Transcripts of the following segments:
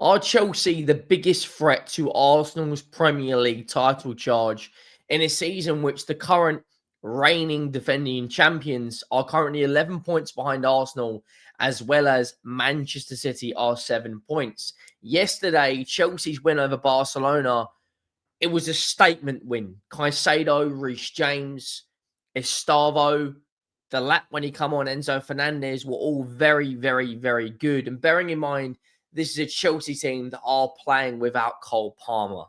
Are Chelsea the biggest threat to Arsenal's Premier League title charge in a season which the current reigning defending champions are currently 11 points behind Arsenal, as well as Manchester City are 7 points? Yesterday, Chelsea's win over Barcelona, it was a statement win. Caicedo, Reece James, Estavo, the lap when he come on, Enzo Fernandez were all very, very, very good. And bearing in mind, this is a Chelsea team that are playing without Cole Palmer,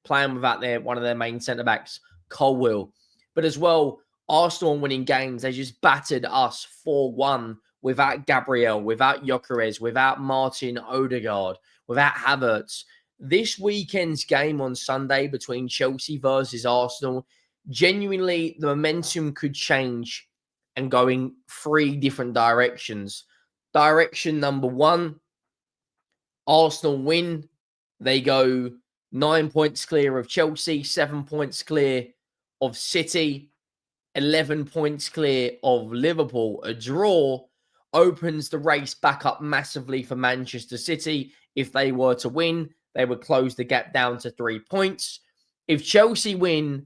playing without one of their main centre-backs, Colwill. But as well, Arsenal winning games, they just battered us 4-1 without Gabriel, without Gyökeres, without Martin Odegaard, without Havertz. This weekend's game on Sunday between Chelsea versus Arsenal, genuinely, the momentum could change and go in 3 different directions. Direction number 1, Arsenal win. They go 9 points clear of Chelsea, 7 points clear of City, 11 points clear of Liverpool. A draw opens the race back up massively for Manchester City. If they were to win, they would close the gap down to 3 points. If Chelsea win,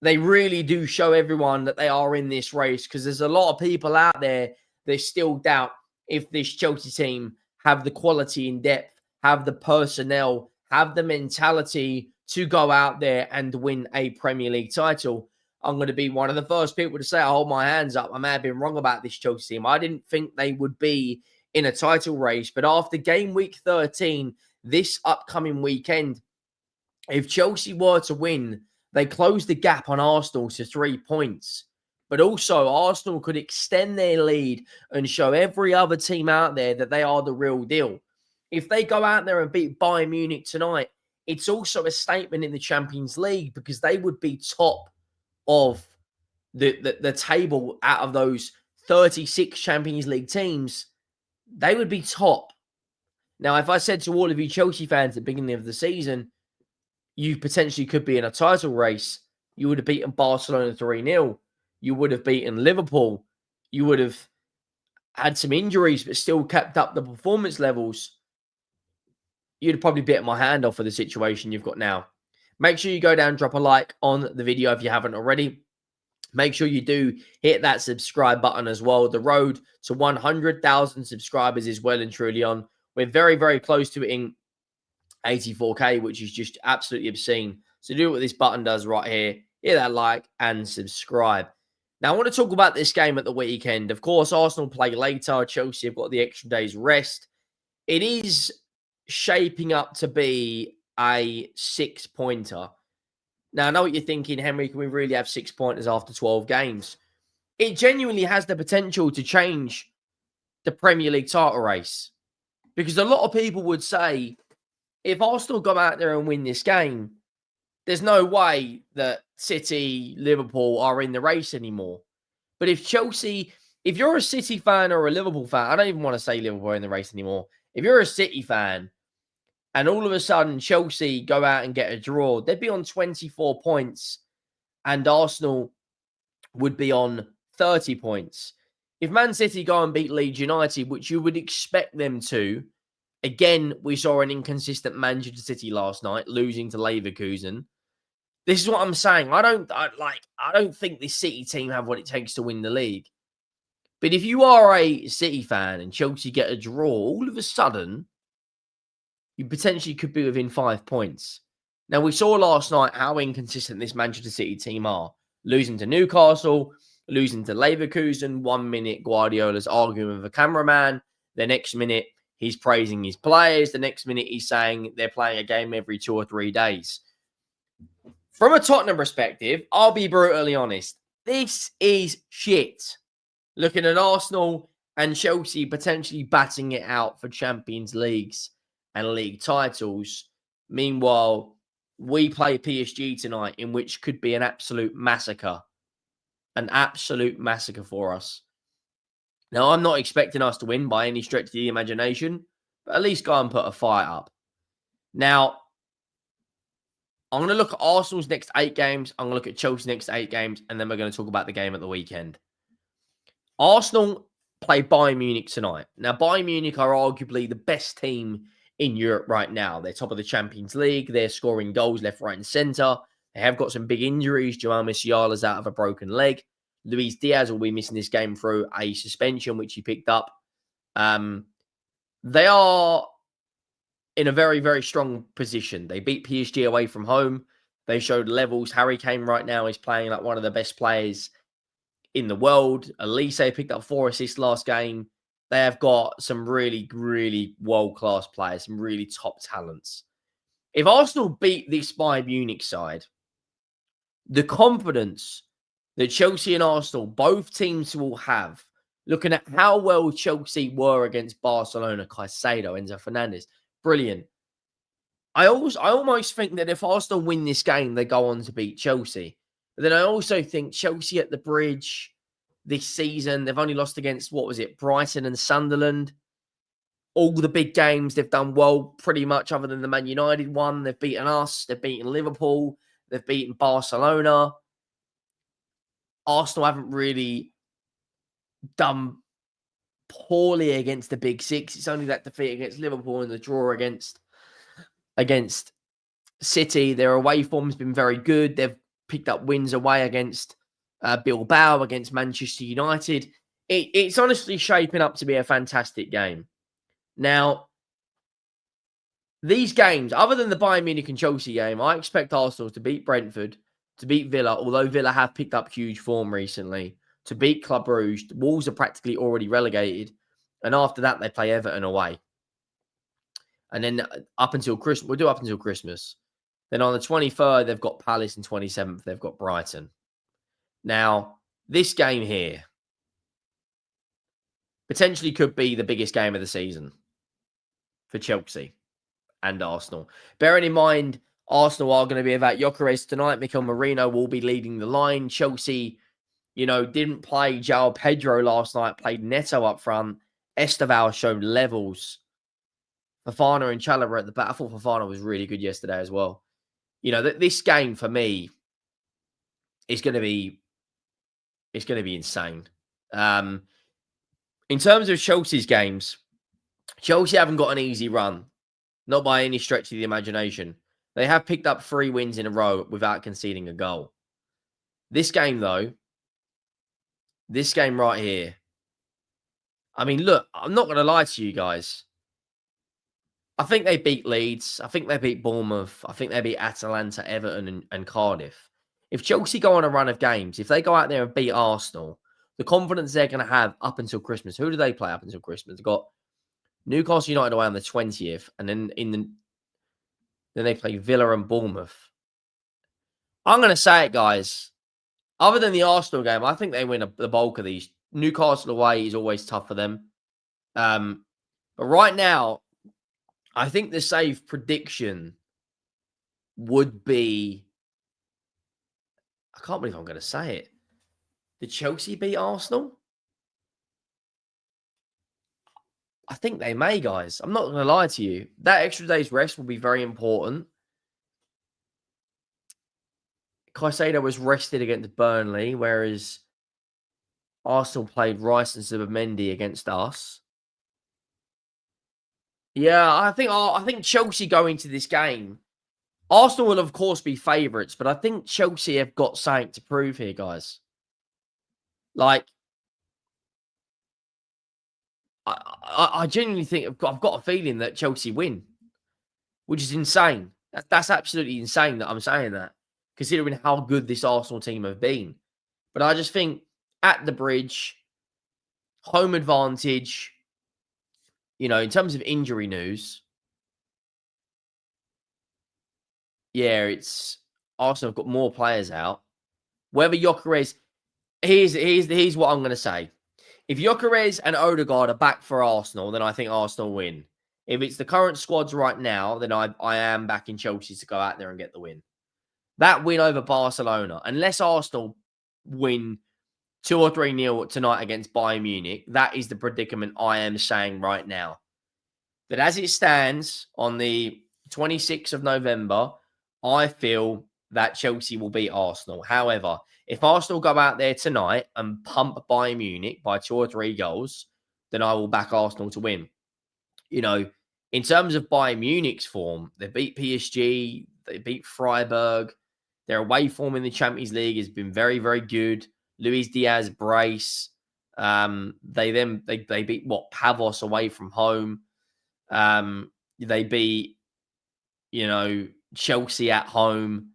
they really do show everyone that they are in this race, because there's a lot of people out there that still doubt if this Chelsea team have the quality in depth, have the personnel, have the mentality to go out there and win a Premier League title. I'm going to be one of the first people to say I hold my hands up. I may have been wrong about this Chelsea team. I didn't think they would be in a title race. But after game week 13, this upcoming weekend, if Chelsea were to win, they close the gap on Arsenal to 3 points. But also, Arsenal could extend their lead and show every other team out there that they are the real deal. If they go out there and beat Bayern Munich tonight, it's also a statement in the Champions League, because they would be top of the table out of those 36 Champions League teams. They would be top. Now, if I said to all of you Chelsea fans at the beginning of the season, you potentially could be in a title race, you would have beaten Barcelona 3-0. You would have beaten Liverpool. You would have had some injuries, but still kept up the performance levels. You'd have probably bitten my hand off for the situation you've got now. Make sure you go down, drop a like on the video if you haven't already. Make sure you do hit that subscribe button as well. The road to 100,000 subscribers is well and truly on. We're very, very close to hitting 84K, which is just absolutely obscene. So do what this button does right here. Hit that like and subscribe. Now, I want to talk about this game at the weekend. Of course, Arsenal play later. Chelsea have got the extra day's rest. It is shaping up to be a 6-pointer. Now, I know what you're thinking, Henry, can we really have 6-pointers after 12 games? It genuinely has the potential to change the Premier League title race. Because a lot of people would say, if Arsenal go out there and win this game, there's no way that City, Liverpool are in the race anymore. But if Chelsea, if you're a City fan or a Liverpool fan, I don't even want to say Liverpool are in the race anymore. If you're a City fan and all of a sudden Chelsea go out and get a draw, they'd be on 24 points and Arsenal would be on 30 points. If Man City go and beat Leeds United, which you would expect them to, again, we saw an inconsistent Manchester City last night, losing to Leverkusen. This is what I'm saying. I don't think this City team have what it takes to win the league. But if you are a City fan and Chelsea get a draw, all of a sudden, you potentially could be within 5 points. Now, we saw last night how inconsistent this Manchester City team are. Losing to Newcastle, losing to Leverkusen. 1 minute, Guardiola's arguing with a cameraman. The next minute, he's praising his players. The next minute, he's saying they're playing a game every 2 or 3 days. From a Tottenham perspective, I'll be brutally honest. This is shit. Looking at Arsenal and Chelsea potentially batting it out for Champions Leagues and league titles. Meanwhile, we play PSG tonight, in which could be an absolute massacre. An absolute massacre for us. Now, I'm not expecting us to win by any stretch of the imagination, but at least go and put a fight up. Now, I'm going to look at Arsenal's next 8 games. I'm going to look at Chelsea's next 8 games, and then we're going to talk about the game at the weekend. Arsenal play Bayern Munich tonight. Now, Bayern Munich are arguably the best team in Europe right now. They're top of the Champions League. They're scoring goals left, right, and centre. They have got some big injuries. Jamal Musiala's out of a broken leg. Luis Diaz will be missing this game through a suspension, which he picked up. They are in a very, very strong position. They beat PSG away from home. They showed levels. Harry Kane right now is playing like one of the best players in the world. Elise picked up 4 assists last game. They have got some really, really world-class players, some really top talents. If Arsenal beat this Bayern Munich side, the confidence that Chelsea and Arsenal, both teams will have, looking at how well Chelsea were against Barcelona, Caicedo, Enzo Fernandez, brilliant. I almost think that if Arsenal win this game, they go on to beat Chelsea. But then I also think Chelsea at the Bridge this season, they've only lost against, Brighton and Sunderland. All the big games, they've done well pretty much other than the Man United one. They've beaten us. They've beaten Liverpool. They've beaten Barcelona. Arsenal haven't really done poorly against the big six. It's only that defeat against Liverpool and the draw against City. Their away form's been very good. They've picked up wins away against Bilbao, against Manchester United. It's honestly shaping up to be a fantastic game. Now, these games, other than the Bayern Munich and Chelsea game, I expect Arsenal to beat Brentford, to beat Villa, although Villa have picked up huge form recently, to beat Club Brugge. Wolves are practically already relegated. And after that, they play Everton away. And then up until Christmas, we'll do up until Christmas. Then on the 23rd, they've got Palace, and 27th, they've got Brighton. Now, this game here potentially could be the biggest game of the season for Chelsea and Arsenal. Bearing in mind, Arsenal are going to be without Gyökeres tonight. Mikel Merino will be leading the line. Chelsea, didn't play João Pedro last night, played Neto up front. Esteval showed levels. Fofana and Chalobah at the back. I thought Fofana was really good yesterday as well. This game for me is going to be insane. In terms of Chelsea's games, Chelsea haven't got an easy run, not by any stretch of the imagination. They have picked up 3 wins in a row without conceding a goal. This game, though, this game right here, I mean, look, I'm not going to lie to you guys. I think they beat Leeds. I think they beat Bournemouth. I think they beat Atalanta, Everton, and Cardiff. If Chelsea go on a run of games, if they go out there and beat Arsenal, the confidence they're going to have up until Christmas. Who do they play up until Christmas? They've got Newcastle United away on the 20th, and then then they play Villa and Bournemouth. I'm going to say it, guys. Other than the Arsenal game, I think they win the bulk of these. Newcastle away is always tough for them. But right now, I think the safe prediction would be, I can't believe I'm going to say it. Did Chelsea beat Arsenal? I think they may, guys. I'm not going to lie to you. That extra day's rest will be very important. Caicedo was rested against Burnley, whereas Arsenal played Rice and Zubimendi against us. Yeah, I think Chelsea going to this game. Arsenal will, of course, be favourites, but I think Chelsea have got something to prove here, guys. Like, I genuinely think I've got a feeling that Chelsea win, which is insane. That's absolutely insane that I'm saying that, considering how good this Arsenal team have been. But I just think at the Bridge, home advantage, in terms of injury news, yeah, it's Arsenal have got more players out. Whether Gyökeres, here's what I'm going to say. If Gyökeres and Odegaard are back for Arsenal, then I think Arsenal win. If it's the current squads right now, then I am backing Chelsea to go out there and get the win. That win over Barcelona, unless Arsenal win 2 or 3-0 tonight against Bayern Munich, that is the predicament I am saying right now. But as it stands on the 26th of November, I feel that Chelsea will beat Arsenal. However, if Arsenal go out there tonight and pump Bayern Munich by 2 or 3 goals, then I will back Arsenal to win. In terms of Bayern Munich's form, they beat PSG, they beat Freiburg. Their away form in the Champions League has been very, very good. Luis Diaz brace. They beat Pavos away from home. They beat Chelsea at home.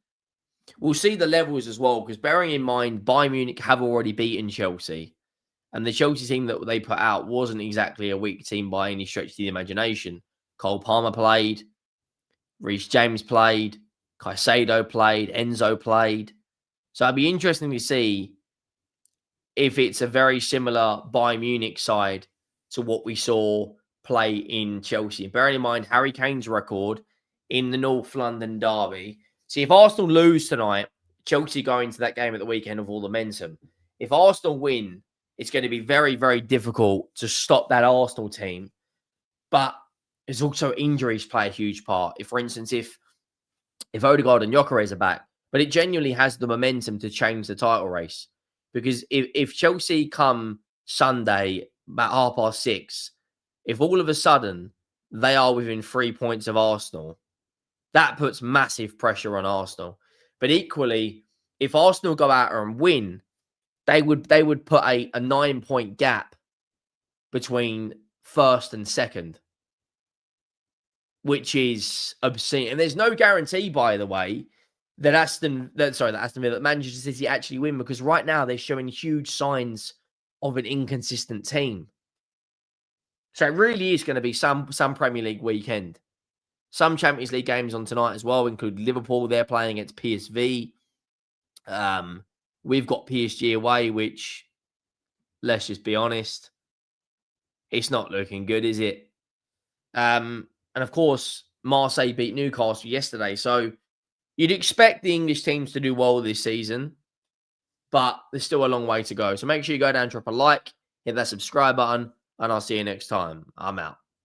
We'll see the levels as well, because bearing in mind Bayern Munich have already beaten Chelsea, and the Chelsea team that they put out wasn't exactly a weak team by any stretch of the imagination. Cole Palmer played, Reece James played, Caicedo played, Enzo played. So it'd be interesting to see if it's a very similar Bayern Munich side to what we saw play in Chelsea. Bearing in mind Harry Kane's record in the North London derby. See, if Arsenal lose tonight, Chelsea go into that game at the weekend with all the momentum. If Arsenal win, it's going to be very, very difficult to stop that Arsenal team. But there's also injuries play a huge part. For instance, if Odegaard and Gyökeres are back, but it genuinely has the momentum to change the title race. Because if Chelsea come Sunday about 6:30, if all of a sudden they are within 3 points of Arsenal, that puts massive pressure on Arsenal. But equally, if Arsenal go out and win, they would put a 9-point gap between first and second, which is obscene. And there's no guarantee, by the way, that Manchester City actually win, because right now they're showing huge signs of an inconsistent team. So it really is going to be some Premier League weekend. Some Champions League games on tonight as well, include Liverpool. They're playing against PSV. We've got PSG away, which, let's just be honest, it's not looking good, is it? And of course, Marseille beat Newcastle yesterday. So you'd expect the English teams to do well this season, but there's still a long way to go. So make sure you go down, drop a like, hit that subscribe button, and I'll see you next time. I'm out.